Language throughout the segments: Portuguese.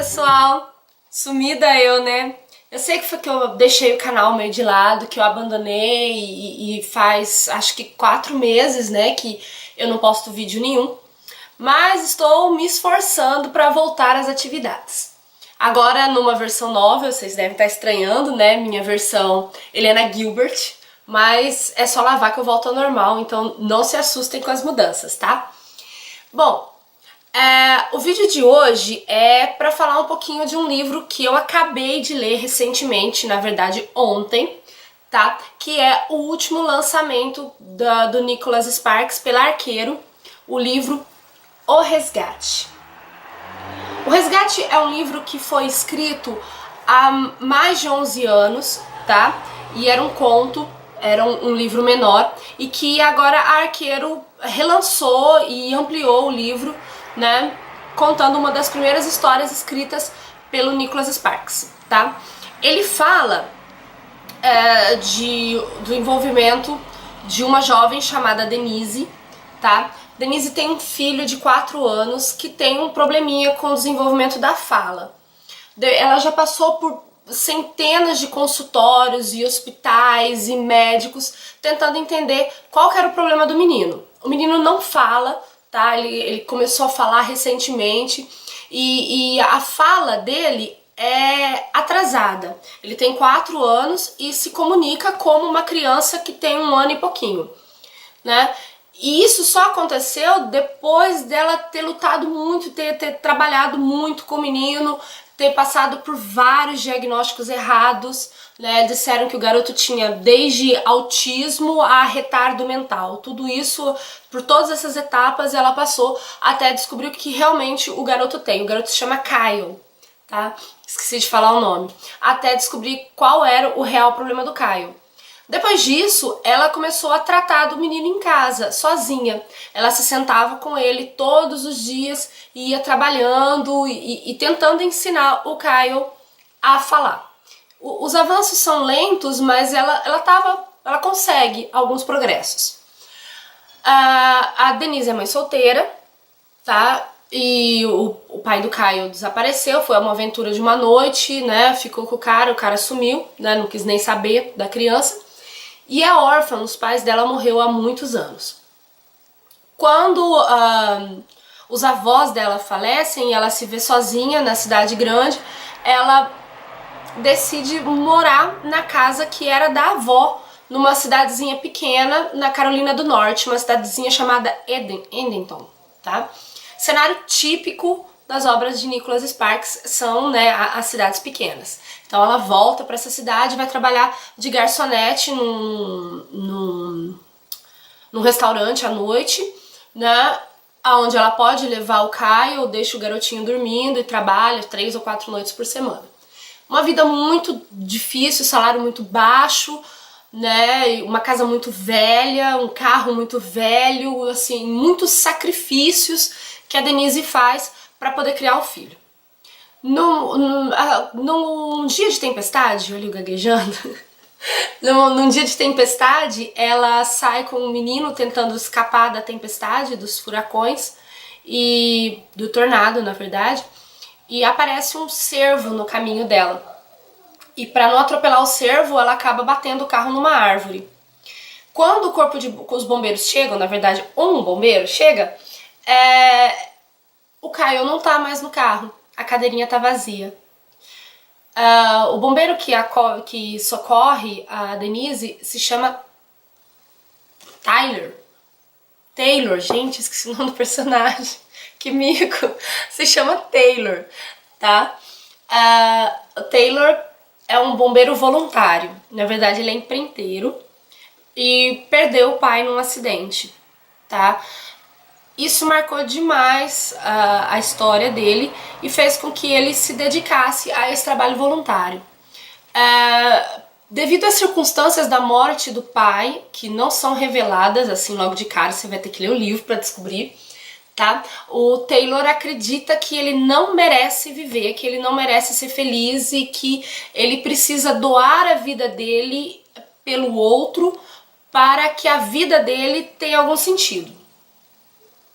pessoal, sumida eu, né? Eu sei que foi que eu deixei o canal meio de lado, que eu abandonei e faz acho que 4 meses, né, que eu não posto vídeo nenhum, mas estou me esforçando para voltar às atividades. Agora numa versão nova, vocês devem estar estranhando, né, minha versão Helena Gilbert, mas é só lavar que eu volto ao normal, então não se assustem com as mudanças, tá? Bom, o vídeo de hoje é para falar um pouquinho de um livro que eu acabei de ler recentemente, na verdade ontem, tá? Que é o último lançamento do Nicholas Sparks pela Arqueiro, o livro O Resgate. O Resgate é um livro que foi escrito há mais de 11 anos, tá? E era um conto, era um livro menor, e que agora a Arqueiro relançou e ampliou o livro, né, contando uma das primeiras histórias escritas pelo Nicholas Sparks, tá? Ele fala do envolvimento de uma jovem chamada Denise, tá? Denise tem um filho de 4 anos que tem um probleminha com o desenvolvimento da fala. Ela já passou por centenas de consultórios e hospitais e médicos tentando entender qual que era o problema do menino. O menino não fala, tá? Ele começou a falar recentemente e a fala dele é atrasada. Ele tem 4 anos e se comunica como uma criança que tem 1 ano e pouquinho, né? E isso só aconteceu depois dela ter lutado muito, ter trabalhado muito com o menino, ter passado por vários diagnósticos errados, né? Disseram que o garoto tinha desde autismo a retardo mental. Tudo isso, por todas essas etapas, ela passou até descobrir o que realmente o garoto tem. O garoto se chama Kyle, tá? Esqueci de falar o nome. Até descobrir qual era o real problema do Kyle. Depois disso, ela começou a tratar do menino em casa, sozinha. Ela se sentava com ele todos os dias, ia trabalhando e tentando ensinar o Kyle a falar. Os avanços são lentos, mas ela consegue alguns progressos. A Denise é mãe solteira, tá? E o pai do Kyle desapareceu, foi uma aventura de uma noite, né? Ficou com o cara sumiu, né? Não quis nem saber da criança. E é órfã, os pais dela morreram há muitos anos. Quando os avós dela falecem e ela se vê sozinha na cidade grande, ela decide morar na casa que era da avó, numa cidadezinha pequena na Carolina do Norte, uma cidadezinha chamada Edenton, tá? Cenário típico das obras de Nicholas Sparks são, né, as cidades pequenas. Então ela volta para essa cidade e vai trabalhar de garçonete num restaurante à noite, né, onde ela pode levar o Kyle, deixa o garotinho dormindo e trabalha 3 ou 4 noites por semana. Uma vida muito difícil, salário muito baixo, né, uma casa muito velha, um carro muito velho, assim, muitos sacrifícios que a Denise faz para poder criar um filho. Num dia de tempestade, olha eu gaguejando, num dia de tempestade, ela sai com um menino tentando escapar da tempestade, dos furacões e do tornado, na verdade, e aparece um cervo no caminho dela. E para não atropelar o cervo, ela acaba batendo o carro numa árvore. Quando os bombeiros chegam, na verdade um bombeiro chega, o Kyle não tá mais no carro, a cadeirinha tá vazia. O bombeiro que socorre a Denise se chama Taylor, gente, esqueci o nome do personagem, que mico, se chama Taylor, tá? O Taylor é um bombeiro voluntário, na verdade ele é empreiteiro e perdeu o pai num acidente, tá? Isso marcou demais a história dele e fez com que ele se dedicasse a esse trabalho voluntário. Devido às circunstâncias da morte do pai, que não são reveladas assim logo de cara, você vai ter que ler o livro para descobrir, tá? O Taylor acredita que ele não merece viver, que ele não merece ser feliz e que ele precisa doar a vida dele pelo outro para que a vida dele tenha algum sentido.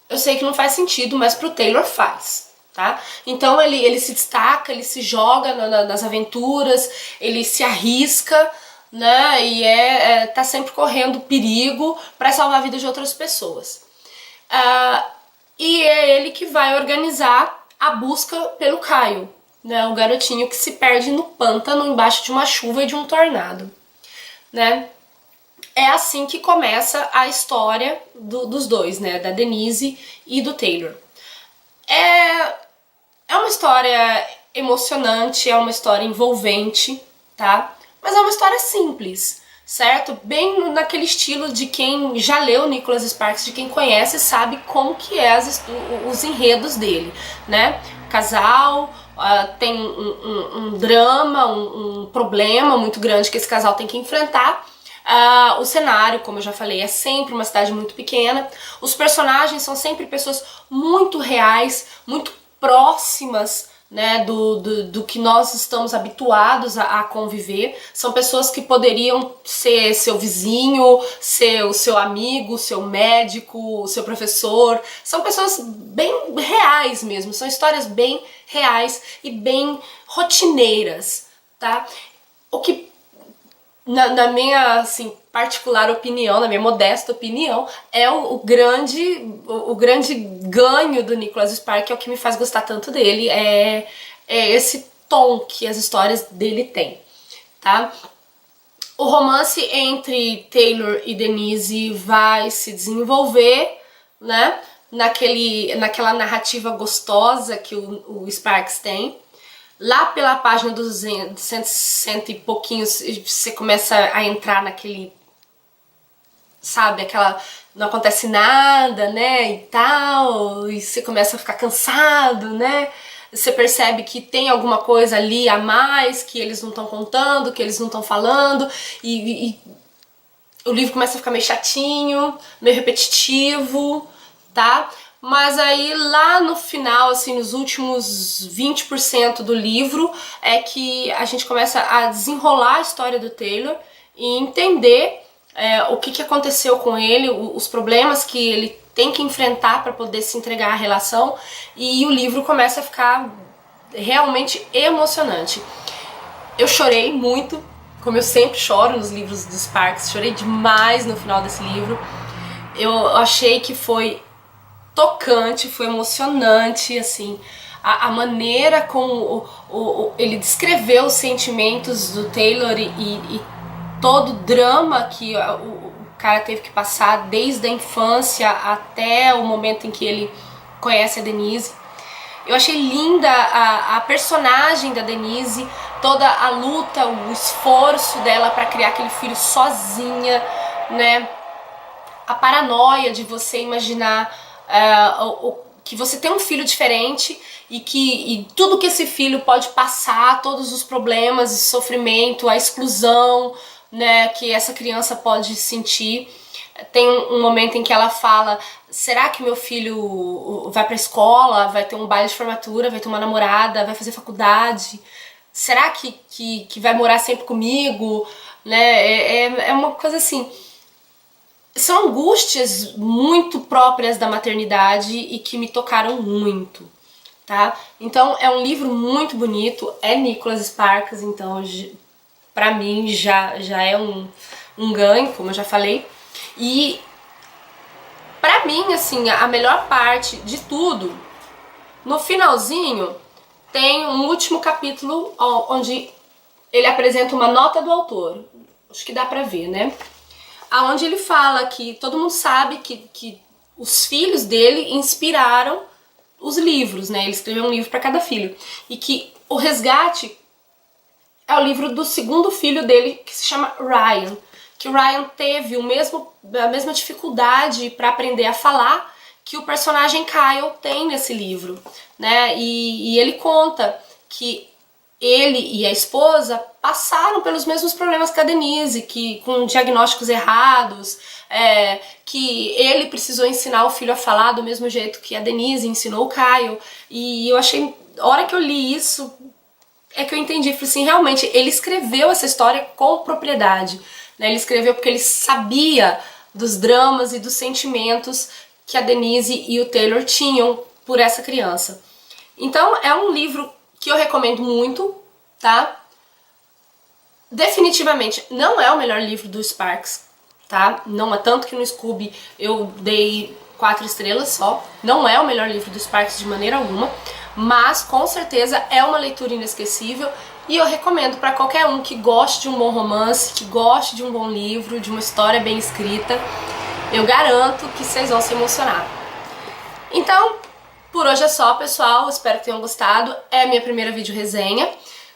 Eu sei que não faz sentido, mas pro Taylor faz, tá? Então ele se destaca, ele se joga nas aventuras, ele se arrisca, né? E tá sempre correndo perigo para salvar a vida de outras pessoas. E é ele que vai organizar a busca pelo Kyle, né? O garotinho que se perde no pântano embaixo de uma chuva e de um tornado, né? É assim que começa a história dos dois, né? Da Denise e do Taylor. É uma história emocionante, é uma história envolvente, tá? Mas é uma história simples, certo? Bem naquele estilo de quem já leu Nicholas Sparks, de quem conhece, sabe como que é os enredos dele, né? Casal, tem um drama, um problema muito grande que esse casal tem que enfrentar. O cenário, como eu já falei, é sempre uma cidade muito pequena. Os personagens são sempre pessoas muito reais, muito próximas, né, do que nós estamos habituados a conviver. São pessoas que poderiam ser seu vizinho, ser o seu amigo, seu médico, seu professor. São pessoas bem reais mesmo, são histórias bem reais e bem rotineiras, tá? O que na minha, assim, particular opinião, na minha modesta opinião, é o grande ganho do Nicholas Sparks, que é o que me faz gostar tanto dele, é esse tom que as histórias dele têm, tá? O romance entre Taylor e Denise vai se desenvolver, né, naquela narrativa gostosa que o Sparks tem. Lá pela página dos 100 e pouquinhos, você começa a entrar naquele, sabe, não acontece nada, né, e tal, e você começa a ficar cansado, né, você percebe que tem alguma coisa ali a mais, que eles não estão contando, que eles não estão falando, e o livro começa a ficar meio chatinho, meio repetitivo, tá? Mas aí lá no final, assim, nos últimos 20% do livro, é que a gente começa a desenrolar a história do Taylor e entender o que aconteceu com ele, os problemas que ele tem que enfrentar para poder se entregar à relação, e o livro começa a ficar realmente emocionante. Eu chorei muito, como eu sempre choro nos livros dos Sparks, chorei demais no final desse livro. Eu achei que foi tocante, foi emocionante, assim, a maneira como ele descreveu os sentimentos do Taylor e todo o drama que o cara teve que passar desde a infância até o momento em que ele conhece a Denise. Eu achei linda a personagem da Denise, toda a luta, o esforço dela para criar aquele filho sozinha, né? A paranoia de você imaginar que você tem um filho diferente e tudo que esse filho pode passar, todos os problemas, o sofrimento, a exclusão, né, que essa criança pode sentir. Tem um momento em que ela fala: será que meu filho vai pra escola, vai ter um baile de formatura, vai ter uma namorada, vai fazer faculdade? Será que vai morar sempre comigo? Né? É uma coisa assim. São angústias muito próprias da maternidade e que me tocaram muito, tá? Então é um livro muito bonito, é Nicholas Sparks, então pra mim já é um ganho, como eu já falei. E pra mim, assim, a melhor parte de tudo, no finalzinho tem um último capítulo onde ele apresenta uma nota do autor, acho que dá pra ver, né? Aonde ele fala que todo mundo sabe que os filhos dele inspiraram os livros, né? Ele escreveu um livro para cada filho. E que O Resgate é o livro do segundo filho dele, que se chama Ryan. Que o Ryan teve a mesma dificuldade para aprender a falar que o personagem Kyle tem nesse livro, né? E ele conta que ele e a esposa passaram pelos mesmos problemas que a Denise, com diagnósticos errados, que ele precisou ensinar o filho a falar do mesmo jeito que a Denise ensinou o Kyle. E eu achei, a hora que eu li isso, é que eu entendi, falei assim, realmente, ele escreveu essa história com propriedade, né? Ele escreveu porque ele sabia dos dramas e dos sentimentos que a Denise e o Taylor tinham por essa criança. Então é um livro que eu recomendo muito, tá? Definitivamente não é o melhor livro do Sparks, tá? Não é tanto que no Scooby eu dei 4 estrelas só. Não é o melhor livro do Sparks de maneira alguma, mas com certeza é uma leitura inesquecível e eu recomendo para qualquer um que goste de um bom romance, que goste de um bom livro, de uma história bem escrita. Eu garanto que vocês vão se emocionar. Então, por hoje é só, pessoal. Espero que tenham gostado. É a minha primeira vídeo resenha.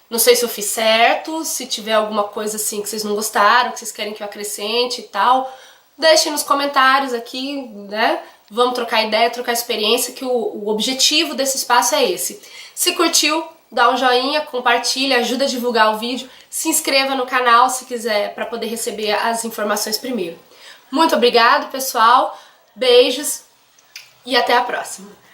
Não sei se eu fiz certo, se tiver alguma coisa assim que vocês não gostaram, que vocês querem que eu acrescente e tal, deixem nos comentários aqui, né? Vamos trocar ideia, trocar experiência, que o objetivo desse espaço é esse. Se curtiu, dá um joinha, compartilha, ajuda a divulgar o vídeo, se inscreva no canal se quiser, para poder receber as informações primeiro. Muito obrigado, pessoal, beijos e até a próxima!